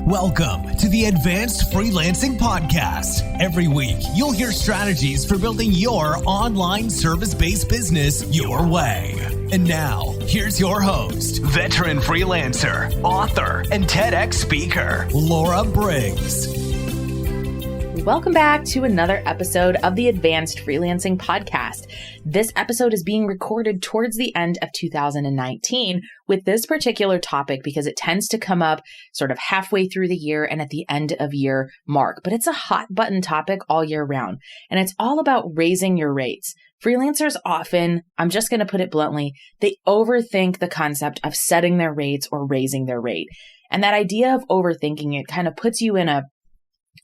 Welcome to the Advanced Freelancing Podcast. Every week, you'll hear strategies for building your online service-based business your way. And now, here's your host, veteran freelancer, author, and TEDx speaker, Laura Briggs. Welcome back to another episode of the Advanced Freelancing Podcast. This episode is being recorded towards the end of 2019 with this particular topic because it tends to come up sort of halfway through the year and at the end of year mark. But it's a hot button topic all year round, and it's all about raising your rates. Freelancers often, I'm just going to put it bluntly, they overthink the concept of setting their rates or raising their rate. And that idea of overthinking it kind of puts you in a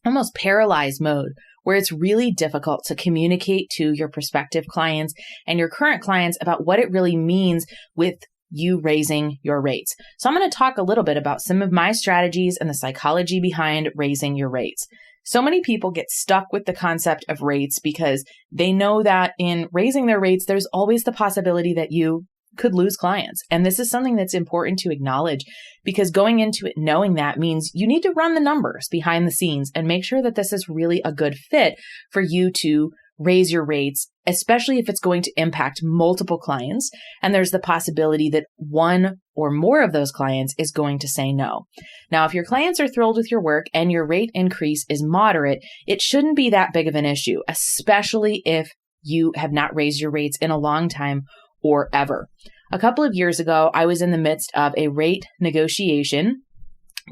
almost paralyzed mode where it's really difficult to communicate to your prospective clients and your current clients about what it really means with you raising your rates. So I'm going to talk a little bit about some of my strategies and the psychology behind raising your rates. So many people get stuck with the concept of rates because they know that in raising their rates, there's always the possibility that you could lose clients. And this is something that's important to acknowledge because going into it knowing that means you need to run the numbers behind the scenes and make sure that this is really a good fit for you to raise your rates, especially if it's going to impact multiple clients. And there's the possibility that one or more of those clients is going to say no. Now, if your clients are thrilled with your work and your rate increase is moderate, it shouldn't be that big of an issue, especially if you have not raised your rates in a long time or ever. A couple of years ago, I was in the midst of a rate negotiation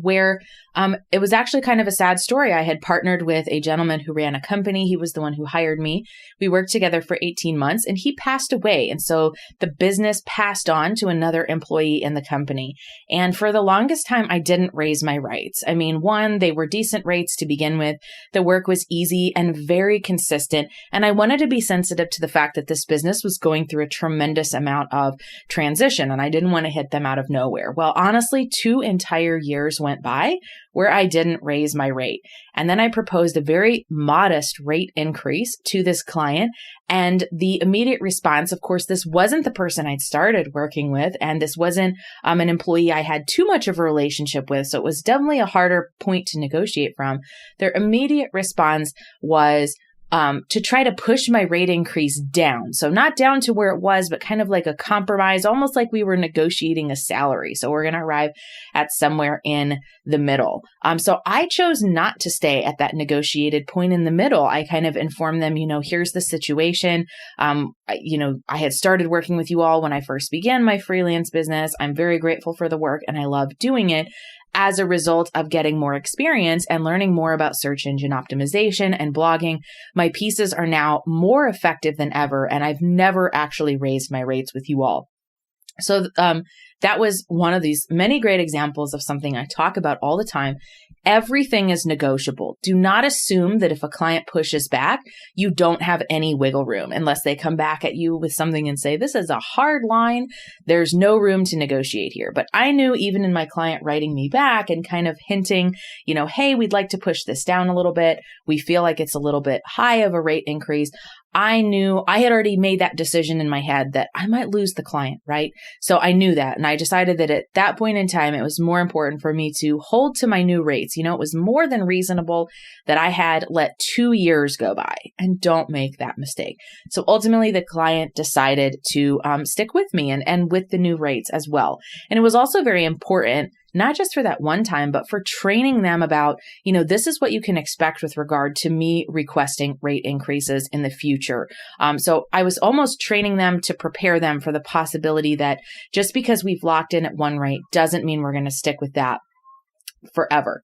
where it was actually kind of a sad story. I had partnered with a gentleman who ran a company. He was the one who hired me. We worked together for 18 months and he passed away. And so the business passed on to another employee in the company. And for the longest time, I didn't raise my rates. I mean, one, they were decent rates to begin with. The work was easy and very consistent. And I wanted to be sensitive to the fact that this business was going through a tremendous amount of transition and I didn't want to hit them out of nowhere. Well, honestly, 2 entire years went by where I didn't raise my rate. And then I proposed a very modest rate increase to this client. And the immediate response, of course, this wasn't the person I'd started working with. And this wasn't an employee I had too much of a relationship with. So it was definitely a harder point to negotiate from. Their immediate response was to try to push my rate increase down. So not down to where it was, but kind of like a compromise, almost like we were negotiating a salary. So we're going to arrive at somewhere in the middle. So I chose not to stay at that negotiated point in the middle. I kind of informed them, here's the situation. I had started working with you all when I first began my freelance business. I'm very grateful for the work and I love doing it. As a result of getting more experience and learning more about search engine optimization and blogging, my pieces are now more effective than ever, and I've never actually raised my rates with you all. So that was one of these many great examples of something I talk about all the time. Everything is negotiable. Do not assume that if a client pushes back, you don't have any wiggle room unless they come back at you with something and say, this is a hard line. There's no room to negotiate here. But I knew even in my client writing me back and kind of hinting, hey, we'd like to push this down a little bit. We feel like it's a little bit high of a rate increase. I knew I had already made that decision in my head that I might lose the client, right? So I knew that. And I decided that at that point in time, it was more important for me to hold to my new rates. It was more than reasonable that I had let 2 years go by, and don't make that mistake. So ultimately the client decided to stick with me and with the new rates as well. And it was also very important, not just for that one time, but for training them about, this is what you can expect with regard to me requesting rate increases in the future. So I was almost training them to prepare them for the possibility that just because we've locked in at one rate doesn't mean we're going to stick with that forever.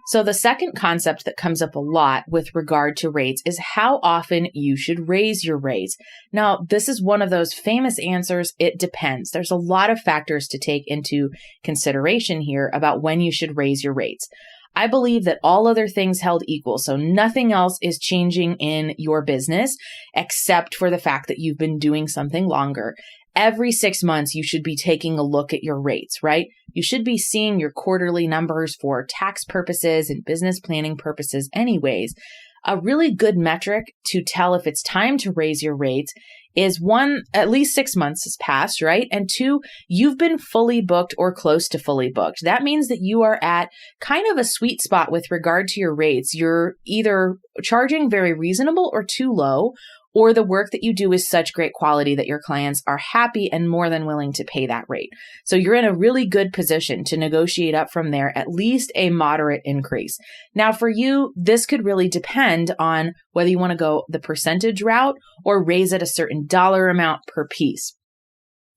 So the second concept that comes up a lot with regard to rates is how often you should raise your rates. Now, this is one of those famous answers. It depends. There's a lot of factors to take into consideration here about when you should raise your rates. I believe that all other things held equal, so nothing else is changing in your business except for the fact that you've been doing something longer. Every 6 months, you should be taking a look at your rates, right? You should be seeing your quarterly numbers for tax purposes and business planning purposes anyways. A really good metric to tell if it's time to raise your rates is one, at least 6 months has passed, right? And two, you've been fully booked or close to fully booked. That means that you are at kind of a sweet spot with regard to your rates. You're either charging very reasonable or too low, or the work that you do is such great quality that your clients are happy and more than willing to pay that rate. So you're in a really good position to negotiate up from there, at least a moderate increase. Now for you, this could really depend on whether you want to go the percentage route or raise it a certain dollar amount per piece.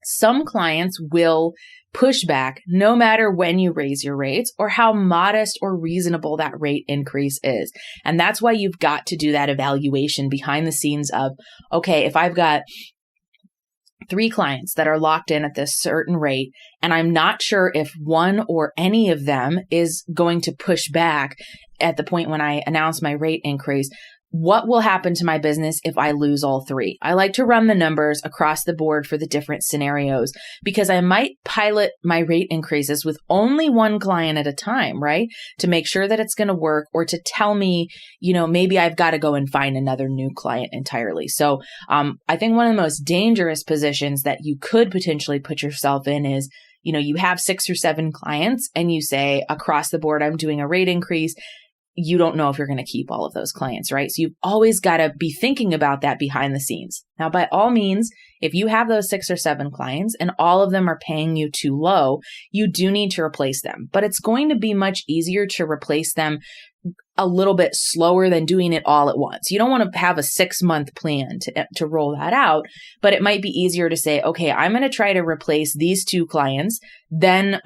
Some clients will push back no matter when you raise your rates or how modest or reasonable that rate increase is. And that's why you've got to do that evaluation behind the scenes of, okay, if I've got 3 clients that are locked in at this certain rate, and I'm not sure if one or any of them is going to push back at the point when I announce my rate increase, what will happen to my business if I lose all 3? I like to run the numbers across the board for the different scenarios because I might pilot my rate increases with only one client at a time, right? To make sure that it's going to work, or to tell me, maybe I've got to go and find another new client entirely. So I think one of the most dangerous positions that you could potentially put yourself in is, you have 6 or 7 clients and you say across the board, I'm doing a rate increase. You don't know if you're going to keep all of those clients, right? So you've always got to be thinking about that behind the scenes. Now, by all means, if you have those 6 or 7 clients and all of them are paying you too low, you do need to replace them. But it's going to be much easier to replace them a little bit slower than doing it all at once. You don't want to have a 6-month plan to roll that out, but it might be easier to say, okay, I'm going to try to replace these 2 clients, then,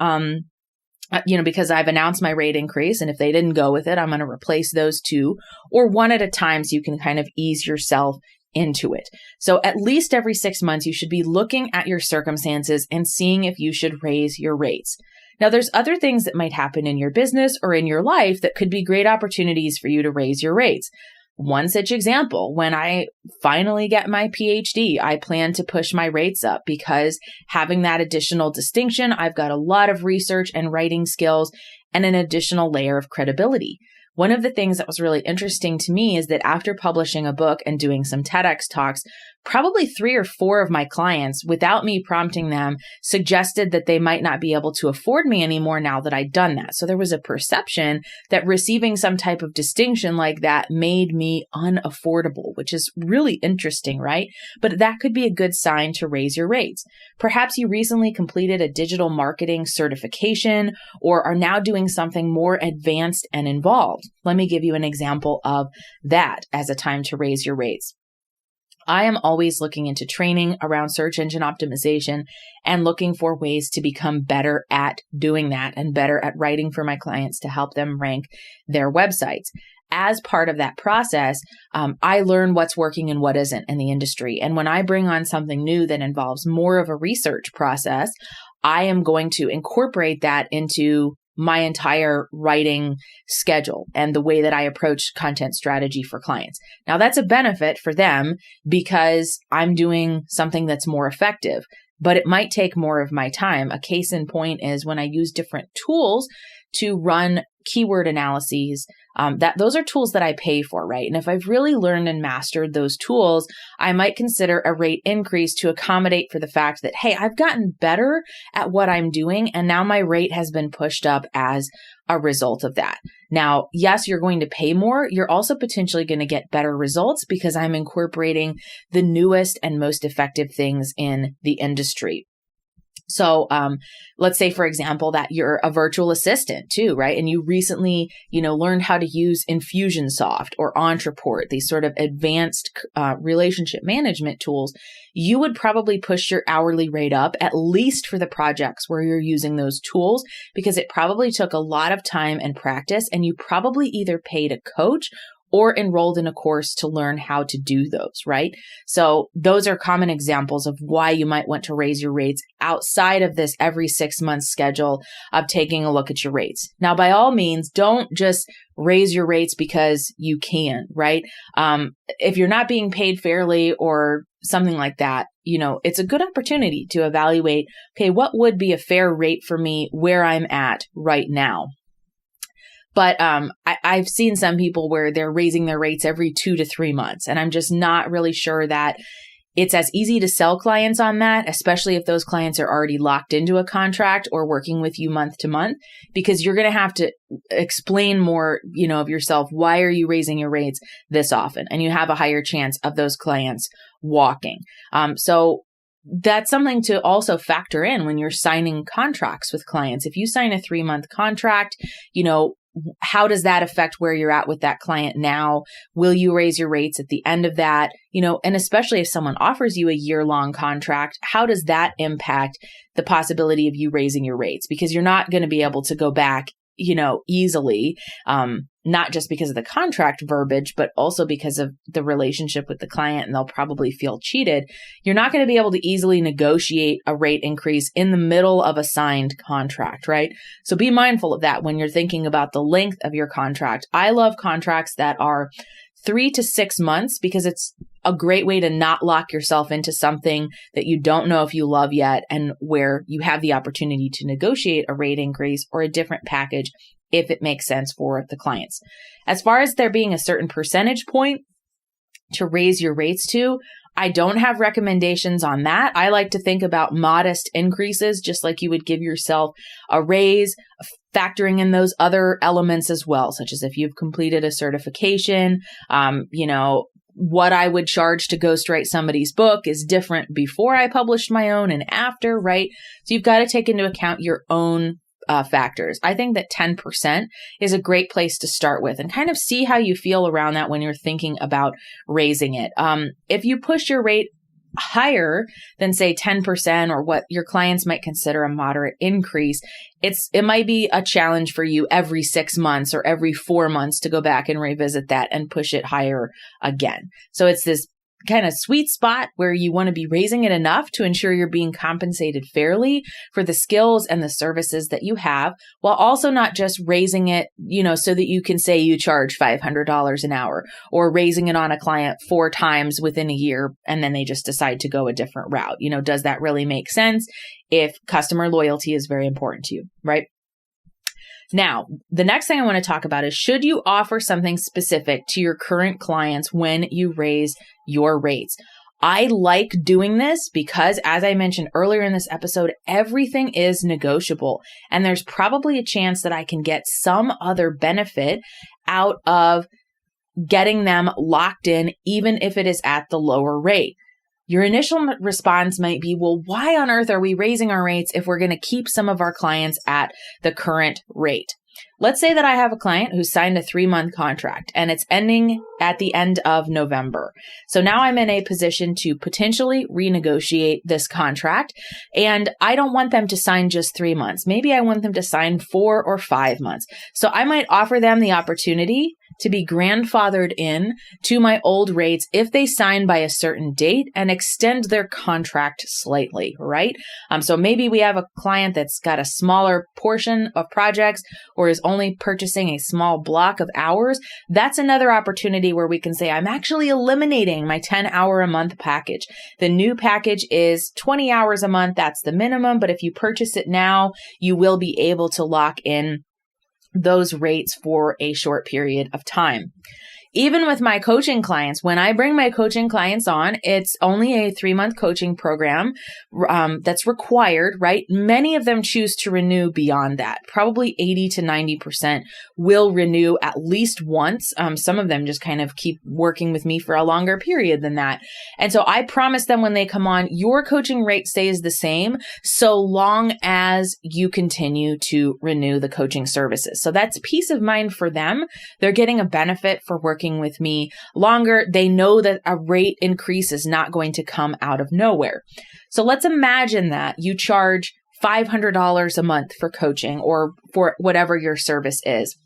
because I've announced my rate increase, and if they didn't go with it, I'm going to replace those 2, or one at a time, so you can kind of ease yourself into it. So at least every 6 months, you should be looking at your circumstances and seeing if you should raise your rates. Now, there's other things that might happen in your business or in your life that could be great opportunities for you to raise your rates. One such example, when I finally get my PhD, I plan to push my rates up because having that additional distinction, I've got a lot of research and writing skills and an additional layer of credibility. One of the things that was really interesting to me is that after publishing a book and doing some TEDx talks, probably 3 or 4 of my clients, without me prompting them, suggested that they might not be able to afford me anymore now that I'd done that. So there was a perception that receiving some type of distinction like that made me unaffordable, which is really interesting, right? But that could be a good sign to raise your rates. Perhaps you recently completed a digital marketing certification or are now doing something more advanced and involved. Let me give you an example of that as a time to raise your rates. I am always looking into training around search engine optimization and looking for ways to become better at doing that and better at writing for my clients to help them rank their websites. As part of that process, I learn what's working and what isn't in the industry. And when I bring on something new that involves more of a research process, I am going to incorporate that into my entire writing schedule and the way that I approach content strategy for clients. Now, that's a benefit for them because I'm doing something that's more effective, but it might take more of my time. A case in point is when I use different tools to run keyword analyses. Those are tools that I pay for, right? And if I've really learned and mastered those tools, I might consider a rate increase to accommodate for the fact that, hey, I've gotten better at what I'm doing, and now my rate has been pushed up as a result of that. Now, yes, you're going to pay more. You're also potentially going to get better results because I'm incorporating the newest and most effective things in the industry. So let's say, for example, that you're a virtual assistant too, right? And you recently, learned how to use Infusionsoft or Entreport, these sort of advanced relationship management tools. You would probably push your hourly rate up, at least for the projects where you're using those tools, because it probably took a lot of time and practice, and you probably either paid a coach or enrolled in a course to learn how to do those, right? So those are common examples of why you might want to raise your rates outside of this every 6 month schedule of taking a look at your rates. Now, by all means, don't just raise your rates because you can, right? If you're not being paid fairly or something like that, it's a good opportunity to evaluate, okay, what would be a fair rate for me where I'm at right now? But I've seen some people where they're raising their rates every 2 to 3 months, and I'm just not really sure that it's as easy to sell clients on that, especially if those clients are already locked into a contract or working with you month to month, because you're going to have to explain more, of yourself. Why are you raising your rates this often? And you have a higher chance of those clients walking. So that's something to also factor in when you're signing contracts with clients. If you sign a 3-month contract, how does that affect where you're at with that client now? Will you raise your rates at the end of that? And especially if someone offers you a year-long contract, how does that impact the possibility of you raising your rates? Because you're not going to be able to go back, easily, not just because of the contract verbiage, but also because of the relationship with the client, and they'll probably feel cheated. You're not going to be able to easily negotiate a rate increase in the middle of a signed contract, right? So be mindful of that when you're thinking about the length of your contract. I love contracts that are 3 to 6 months because it's a great way to not lock yourself into something that you don't know if you love yet, and where you have the opportunity to negotiate a rate increase or a different package if it makes sense for the clients. As far as there being a certain percentage point to raise your rates to, I don't have recommendations on that. I like to think about modest increases, just like you would give yourself a raise, factoring in those other elements as well, such as if you've completed a certification, what I would charge to ghostwrite somebody's book is different before I published my own and after, right? So you've got to take into account your own factors. I think that 10% is a great place to start with, and kind of see how you feel around that when you're thinking about raising it. If you push your rate higher than, say, 10%, or what your clients might consider a moderate increase, it might be a challenge for you every 6 months or every 4 months to go back and revisit that and push it higher again. So it's this kind of sweet spot where you want to be raising it enough to ensure you're being compensated fairly for the skills and the services that you have, while also not just raising it, so that you can say you charge $500 an hour, or raising it on a client 4 times within a year and then they just decide to go a different route. Does that really make sense if customer loyalty is very important to you, right? Now, the next thing I want to talk about is, should you offer something specific to your current clients when you raise your rates? I like doing this because, as I mentioned earlier in this episode, everything is negotiable, and there's probably a chance that I can get some other benefit out of getting them locked in, even if it is at the lower rate. Your initial response might be, well, why on earth are we raising our rates if we're going to keep some of our clients at the current rate? Let's say that I have a client who signed a 3-month contract and it's ending at the end of November. So now I'm in a position to potentially renegotiate this contract, and I don't want them to sign just 3 months. Maybe I want them to sign 4 or 5 months. So I might offer them the opportunity to be grandfathered in to my old rates if they sign by a certain date and extend their contract slightly, right? So maybe we have a client that's got a smaller portion of projects or is only purchasing a small block of hours. That's another opportunity where we can say, I'm actually eliminating my 10-hour a month package. The new package is 20 hours a month. That's the minimum. But if you purchase it now, you will be able to lock in those rates for a short period of time. Even with my coaching clients, when I bring my coaching clients on, it's only a 3-month coaching program that's required, right? Many of them choose to renew beyond that. Probably 80 to 90% will renew at least once. Some of them just kind of keep working with me for a longer period than that. And so I promise them when they come on, your coaching rate stays the same so long as you continue to renew the coaching services. So that's peace of mind for them. They're getting a benefit for working with me longer. They know that a rate increase is not going to come out of nowhere. So let's imagine that you charge $500 a month for coaching or for whatever your service is.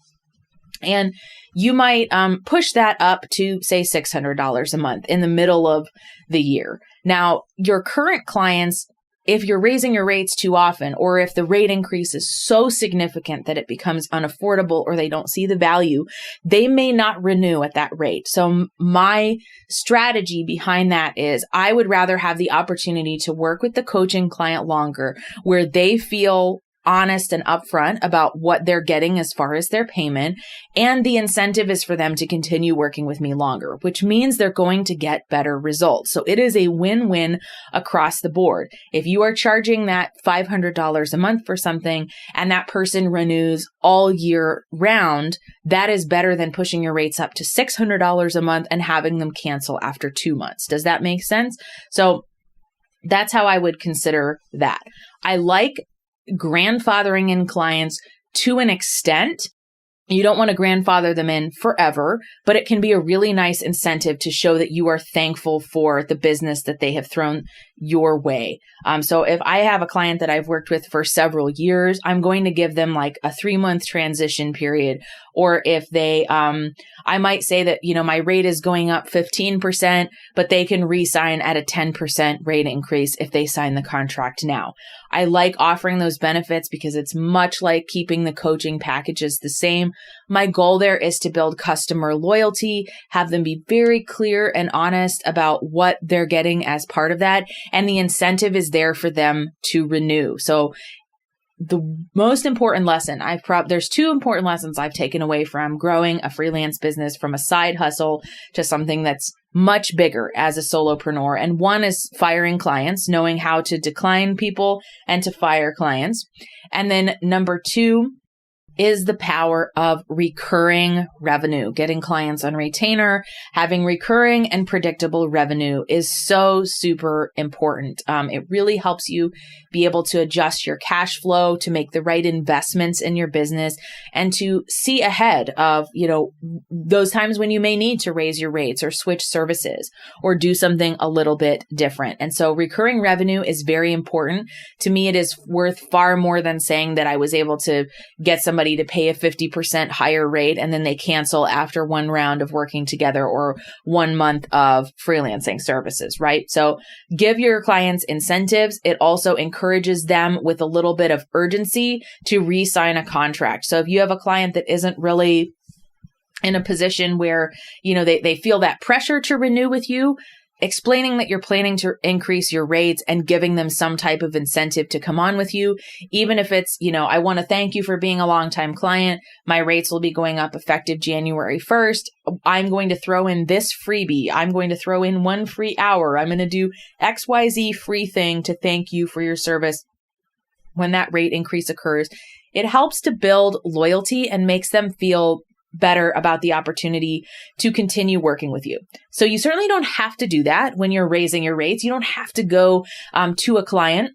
And you might push that up to, say, $600 a month in the middle of the year. Now, your current clients, if you're raising your rates too often, or if the rate increase is so significant that it becomes unaffordable or they don't see the value, they may not renew at that rate. So my strategy behind that is I would rather have the opportunity to work with the coaching client longer, where they feel honest and upfront about what they're getting as far as their payment. And the incentive is for them to continue working with me longer, which means they're going to get better results. So it is a win-win across the board. If you are charging that $500 a month for something and that person renews all year round, that is better than pushing your rates up to $600 a month and having them cancel after 2 months. Does that make sense? So that's how I would consider that. I like grandfathering in clients to an extent. You don't want to grandfather them in forever, but it can be a really nice incentive to show that you are thankful for the business that they have thrown your way. So if I have a client that I've worked with for several years, I'm going to give them like a 3-month transition period. Or if they, I might say that, my rate is going up 15%, but they can re-sign at a 10% rate increase if they sign the contract now. I like offering those benefits because it's much like keeping the coaching packages the same. My goal there is to build customer loyalty, have them be very clear and honest about what they're getting as part of that. And the incentive is there for them to renew. So the most important lesson there's 2 important lessons I've taken away from growing a freelance business from a side hustle to something that's much bigger as a solopreneur. And one is firing clients, knowing how to decline people and to fire clients. And then number 2 is the power of recurring revenue. Getting clients on retainer, having recurring and predictable revenue is so super important. It really helps you be able to adjust your cash flow, to make the right investments in your business, and to see ahead of, those times when you may need to raise your rates or switch services or do something a little bit different. And so recurring revenue is very important. To me, it is worth far more than saying that I was able to get somebody to pay a 50% higher rate and then they cancel after 1 round of working together or 1 month of freelancing services, right? So give your clients incentives. It also encourages them with a little bit of urgency to re-sign a contract. So if you have a client that isn't really in a position where, they feel that pressure to renew with you, explaining that you're planning to increase your rates and giving them some type of incentive to come on with you, even if it's, I want to thank you for being a longtime client. My rates will be going up effective January 1st. I'm going to throw in this freebie. I'm going to throw in 1 free hour. I'm going to do XYZ free thing to thank you for your service. When that rate increase occurs, it helps to build loyalty and makes them feel better about the opportunity to continue working with you. So you certainly don't have to do that when you're raising your rates. You don't have to go to a client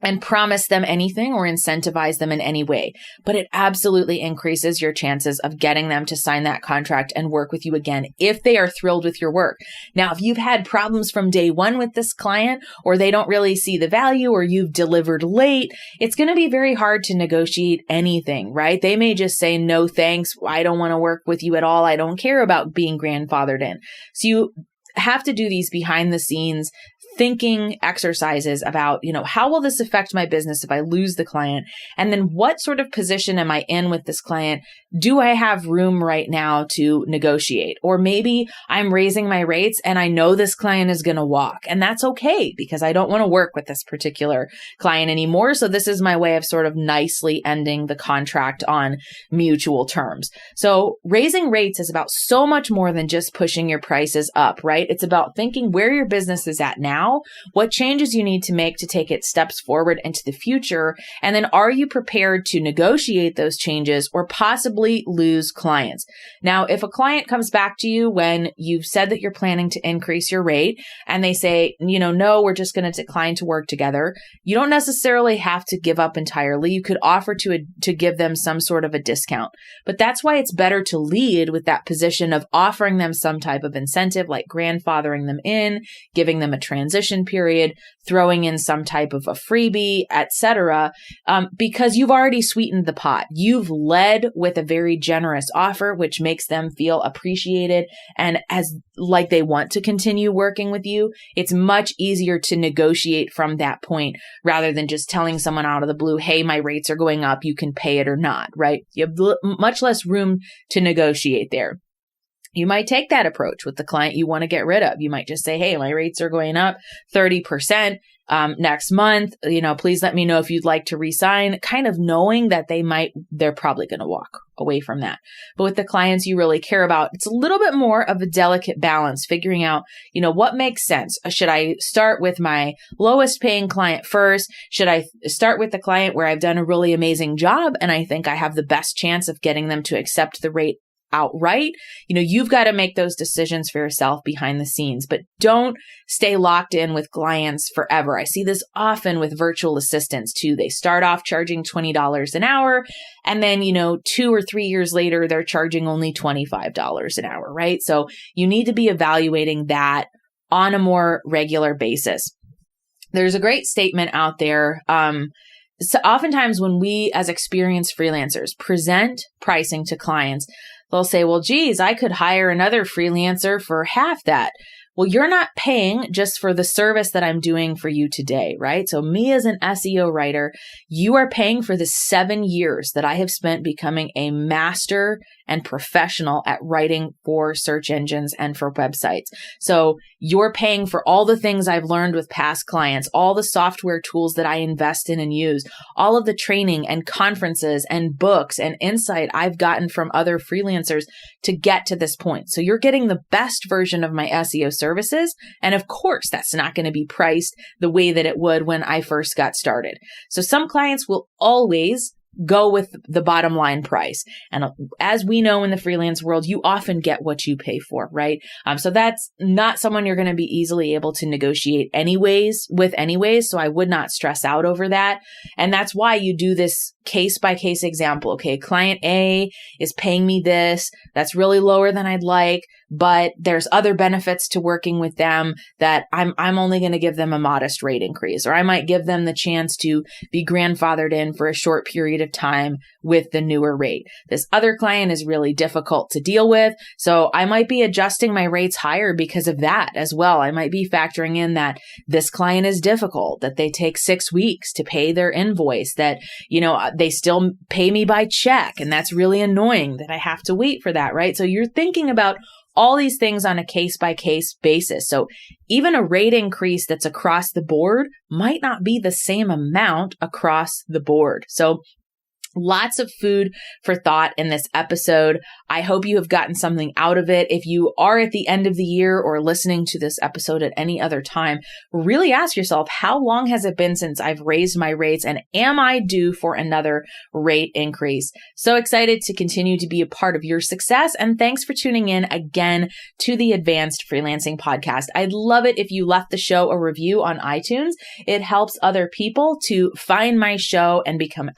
and promise them anything or incentivize them in any way, but it absolutely increases your chances of getting them to sign that contract and work with you again if they are thrilled with your work. Now, if you've had problems from day one with this client, or they don't really see the value, or you've delivered late, it's going to be very hard to negotiate anything, right? They may just say, no, thanks. I don't want to work with you at all. I don't care about being grandfathered in. So you have to do these behind the scenes thinking exercises about, how will this affect my business if I lose the client? And then what sort of position am I in with this client? Do I have room right now to negotiate? Or maybe I'm raising my rates and I know this client is going to walk, and that's okay because I don't want to work with this particular client anymore. So this is my way of sort of nicely ending the contract on mutual terms. So raising rates is about so much more than just pushing your prices up, right? It's about thinking where your business is at now, what changes you need to make to take it steps forward into the future, and then are you prepared to negotiate those changes or possibly lose clients? Now, if a client comes back to you when you've said that you're planning to increase your rate and they say, no, we're just going to decline to work together, you don't necessarily have to give up entirely. You could offer to give them some sort of a discount, but that's why it's better to lead with that position of offering them some type of incentive, like grandfathering them in, giving them a transition period, throwing in some type of a freebie, etc., because you've already sweetened the pot. You've led with a very generous offer, which makes them feel appreciated and as like they want to continue working with you. It's much easier to negotiate from that point rather than just telling someone out of the blue, hey, my rates are going up, you can pay it or not, right? You have much less room to negotiate there. You might take that approach with the client you want to get rid of. You might just say, hey, my rates are going up 30%. next month, please let me know if you'd like to resign, kind of knowing that they're probably going to walk away from that. But with the clients you really care about, it's a little bit more of a delicate balance, figuring out, what makes sense. Should I start with my lowest paying client first? Should I start with the client where I've done a really amazing job and I think I have the best chance of getting them to accept the rate outright? You've got to make those decisions for yourself behind the scenes, but don't stay locked in with clients forever. I see this often with virtual assistants too. They start off charging $20 an hour, and then, 2 or 3 years later, they're charging only $25 an hour, right? So you need to be evaluating that on a more regular basis. There's a great statement out there. So oftentimes when we as experienced freelancers present pricing to clients, they'll say, well, geez, I could hire another freelancer for half that. Well, you're not paying just for the service that I'm doing for you today, right? So me as an SEO writer, you are paying for the 7 years that I have spent becoming a master and professional at writing for search engines and for websites. So you're paying for all the things I've learned with past clients, all the software tools that I invest in and use, all of the training and conferences and books and insight I've gotten from other freelancers to get to this point. So you're getting the best version of my SEO services. And of course, that's not going to be priced the way that it would when I first got started. So some clients will always go with the bottom line price. And as we know in the freelance world, you often get what you pay for, right? So that's not someone you're going to be easily able to negotiate anyways. So I would not stress out over that. And that's why you do this case by case example. Okay, client A is paying me this. That's really lower than I'd like, but there's other benefits to working with them that I'm only going to give them a modest rate increase, or I might give them the chance to be grandfathered in for a short period of time with the newer rate. This other client is really difficult to deal with, so I might be adjusting my rates higher because of that as well. I might be factoring in that this client is difficult, that they take 6 weeks to pay their invoice, that, they still pay me by check, and that's really annoying that I have to wait for that, right? So you're thinking about all these things on a case-by-case basis. So even a rate increase that's across the board might not be the same amount across the board. So lots of food for thought in this episode. I hope you have gotten something out of it. If you are at the end of the year or listening to this episode at any other time, really ask yourself, how long has it been since I've raised my rates, and am I due for another rate increase? So excited to continue to be a part of your success. And thanks for tuning in again to the Advanced Freelancing Podcast. I'd love it if you left the show a review on iTunes. It helps other people to find my show and become